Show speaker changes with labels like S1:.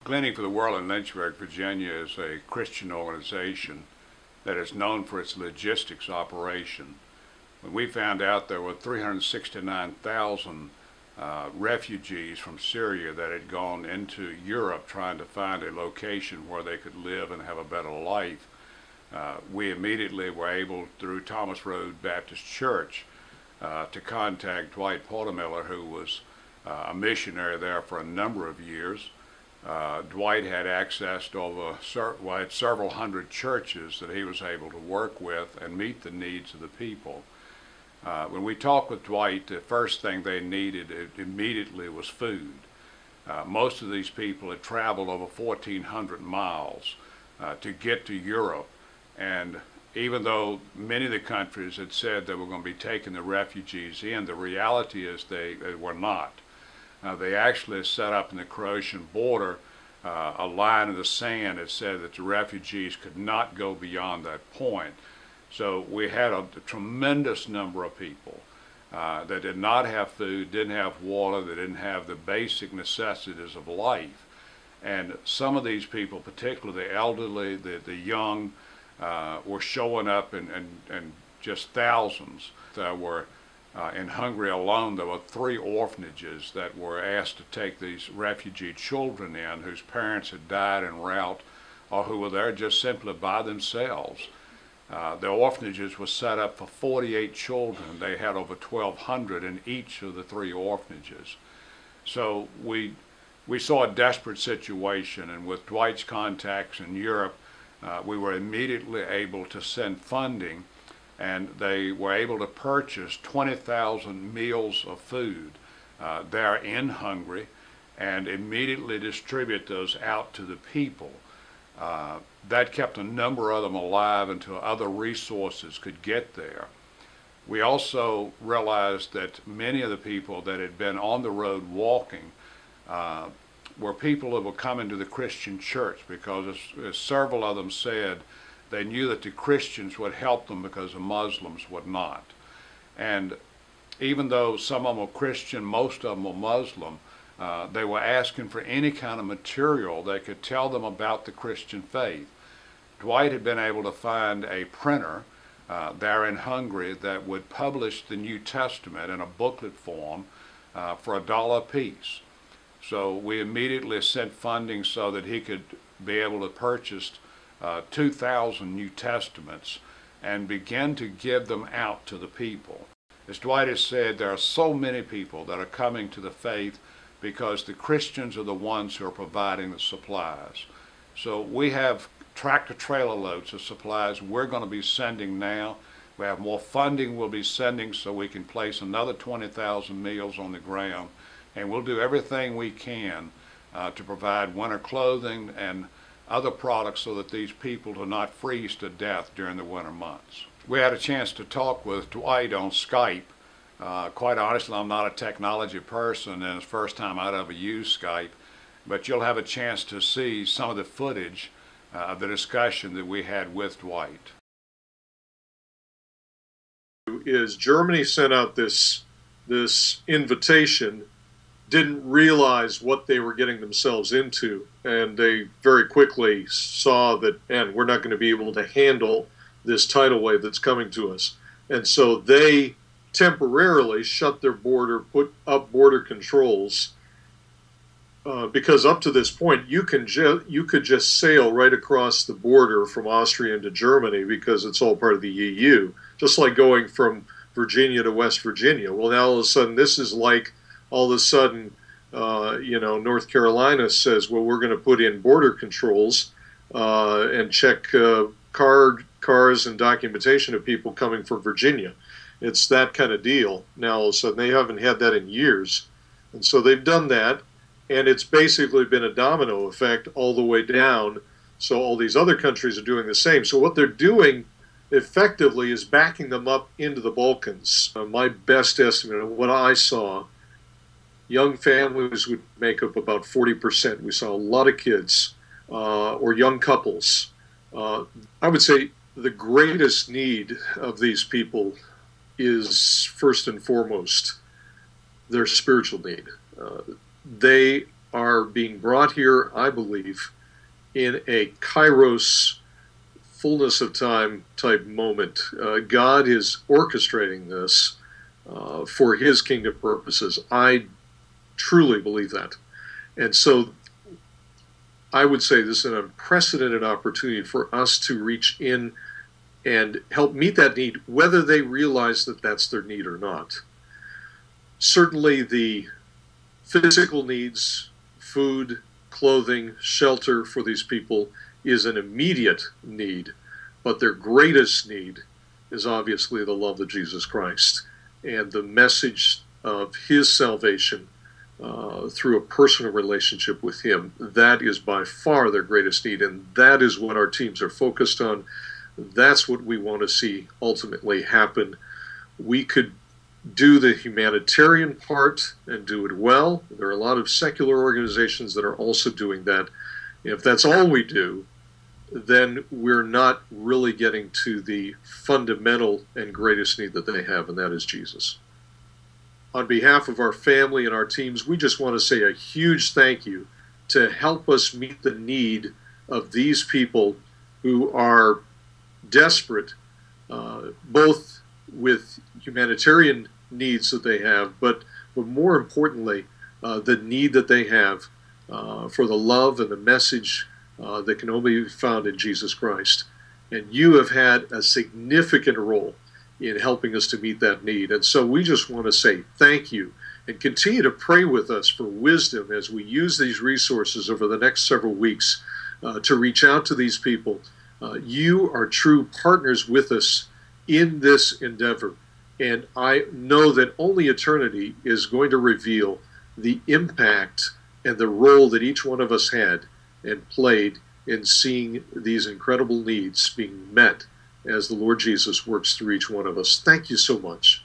S1: Gleaning for the World in Lynchburg, Virginia is a Christian organization that is known for its logistics operation. When we found out there were 369,000 refugees from Syria that had gone into Europe trying to find a location where they could live and have a better life, we immediately were able, through Thomas Road Baptist Church, to contact Dwight Portermiller, who was a missionary there for a number of years. Dwight had access to several hundred churches that he was able to work with and meet the needs of the people. When we talked with Dwight, the first thing they needed immediately was food. Most of these people had traveled over 1,400 miles to get to Europe, and even though many of the countries had said they were going to be taking the refugees in, the reality is they were not. They actually set up in the Croatian border a line in the sand that said that the refugees could not go beyond that point. So we had a tremendous number of people that did not have food, didn't have water, they didn't have the basic necessities of life. And some of these people, particularly the elderly, the young, were showing up in just thousands. There were in Hungary alone, there were 3 orphanages that were asked to take these refugee children in whose parents had died en route or who were there just simply by themselves. The orphanages were set up for 48 children. They had over 1,200 in each of the 3 orphanages. So we saw a desperate situation, and with Dwight's contacts in Europe, we were immediately able to send funding, and they were able to purchase 20,000 meals of food there in Hungary and immediately distribute those out to the people. That kept a number of them alive until other resources could get there. We also realized that many of the people that had been on the road walking were people that were coming to the Christian church because, as several of them said, they knew that the Christians would help them because the Muslims would not. And even though some of them were Christian, most of them were Muslim, they were asking for any kind of material that could tell them about the Christian faith. Dwight had been able to find a printer there in Hungary that would publish the New Testament in a booklet form for $1 a piece. So we immediately sent funding so that he could be able to purchase 2,000 New Testaments and begin to give them out to the people. As Dwight has said, there are so many people that are coming to the faith because the Christians are the ones who are providing the supplies. So we have tractor-trailer loads of supplies we're going to be sending now. We have more funding we'll be sending so we can place another 20,000 meals on the ground, and we'll do everything we can to provide winter clothing and other products so that these people do not freeze to death during the winter months. We had a chance to talk with Dwight on Skype. Quite honestly, I'm not a technology person, and it's the first time I'd ever used Skype, but you'll have a chance to see some of the footage of the discussion that we had with Dwight.
S2: Is Germany sent out this invitation, didn't realize what they were getting themselves into, and they very quickly saw that, and we're not going to be able to handle this tidal wave that's coming to us. And so they temporarily shut their border, put up border controls, because up to this point you could just sail right across the border from Austria into Germany because it's all part of the EU, just like going from Virginia to West Virginia. Well, now all of a sudden this is like all of a sudden, North Carolina says, well, we're going to put in border controls and check cars and documentation of people coming from Virginia. It's that kind of deal. Now all of a sudden they haven't had that in years. And so they've done that, and it's basically been a domino effect all the way down. So all these other countries are doing the same. So what they're doing effectively is backing them up into the Balkans. My best estimate of what I saw, young families would make up about 40%. We saw a lot of kids or young couples. I would say the greatest need of these people is first and foremost their spiritual need. They are being brought here, I believe, in a kairos, fullness of time type moment. God is orchestrating this for his kingdom purposes. I truly believe that. And so I would say this is an unprecedented opportunity for us to reach in and help meet that need, whether they realize that that's their need or not. Certainly the physical needs, food, clothing, shelter for these people is an immediate need, but their greatest need is obviously the love of Jesus Christ and the message of his salvation through a personal relationship with him. That is by far their greatest need, and that is what our teams are focused on. That's what we want to see ultimately happen. We could do the humanitarian part and do it well. There are a lot of secular organizations that are also doing that. If that's all we do, then we're not really getting to the fundamental and greatest need that they have, and that is Jesus. On behalf of our family and our teams, we just want to say a huge thank you to help us meet the need of these people who are desperate, both with humanitarian needs that they have, but more importantly, the need that they have for the love and the message that can only be found in Jesus Christ. And you have had a significant role in helping us to meet that need. And so we just want to say thank you and continue to pray with us for wisdom as we use these resources over the next several weeks to reach out to these people. You are true partners with us in this endeavor. And I know that only eternity is going to reveal the impact and the role that each one of us had and played in seeing these incredible needs being met as the Lord Jesus works through each one of us. Thank you so much.